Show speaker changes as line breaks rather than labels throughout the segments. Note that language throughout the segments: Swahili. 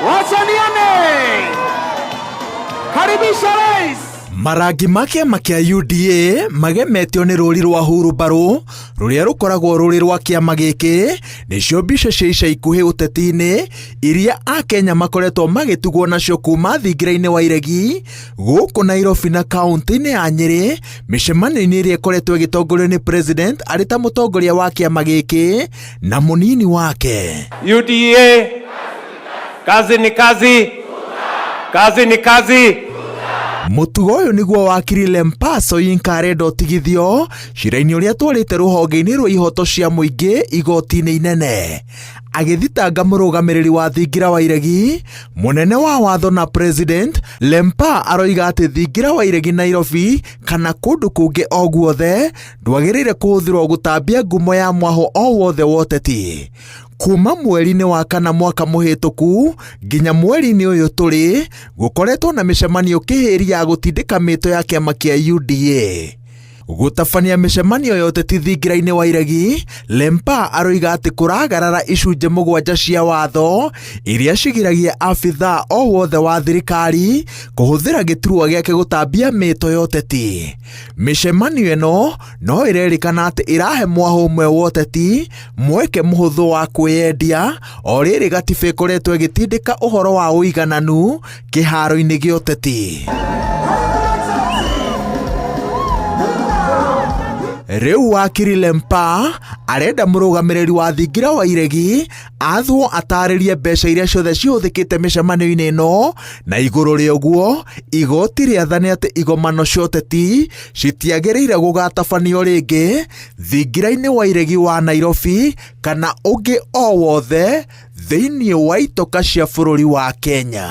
Wachaniane. Karibisha rais.
Marangi ma kĩama kĩa UDA magemetio nĩ rũri rwa hurumbarũ rũrĩa rũkoragwo rũrĩ rwa kĩama gĩkĩ nĩcio mbica cia ica ikuhĩ ũteti-inĩ iria Akenya makoretwo magĩtugwo nacio kuma thingira-inĩ wa iregi gũkũ Nairobi na kaunti-inĩ ya Nyĩrĩ, mĩcemanio-inĩ ĩrĩa ĩkoretwo ĩgĩtongorio nĩ president arĩ ta mũtongoria wa kĩama gĩkĩ na mũnini wake.
UDA, kazi ni kazi, kazi ni kazi.
Mũtugo ũyũ nĩguo Wakiri Lempaa Soyinka arenda ũtigithio cira-inĩ ũrĩa twarĩte rũhonge-inĩ rwa ihoto cia mũingĩ igoti-inĩ inene. Agĩthitanga mũrũgamĩrĩri wa thingira wa iregi, mũnene wa watho na president, Lempaa aroiga atĩ thingira wa iregi Nairobi kana kũndũ kũngĩ o guothe ndwagĩrĩire kũhũthĩrwo gũtambia ngumo ya mwaho o wothe wa ũteti. Kuma mweri-inĩ wa kana mwaka mũhĩtũku nginya mweri-inĩ ũyũ tũrĩ gũkoretwo na mĩcemanio kĩhĩri ya gũtindĩka mĩto ya kĩama kĩa UDA. Gũtabania mĩcemanio ya ũteti thingira-inĩ wa iregi, Lempaa aroiga atĩ kũragarara icunjĩ mũgwanja cia watho iria cigiragia abithaa o wothe wa thirikari kũhũthĩra gĩturwa gĩake gũtambia mĩto ya ũteti. Mĩcemanio ĩno no ĩrerĩkana atĩ ĩrahe mwaho ũmwe wa ũteti mweke mũhũthũ wa kwĩyendia, o rĩrĩ gatiba ĩkoretwo ĩgĩtindĩka ũhoro wa ũigananu kĩharo-inĩ gĩa ũteti. Rĩu Wakiri Lempaa arenda mũrũgamĩrĩri wa thingira wa iregi athwo atarĩrie mbeca iria ciothe cihũthĩkĩte mĩcemanio-inĩ ĩno, na igũrũ rĩa ũguo igoti rĩathane atĩ igomano cia ũteti citiagĩrĩire gũgatabanio rĩngĩ thingira-inĩ wa iregi wa Nairobi kana ũngĩ o wothe thĩinĩ wa itoka cia bũrũri wa Kenya.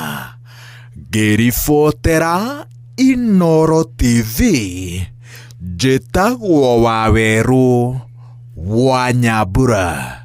Ngĩribotera Inooro TV, njĩtagwo Waweru wa Nyambura.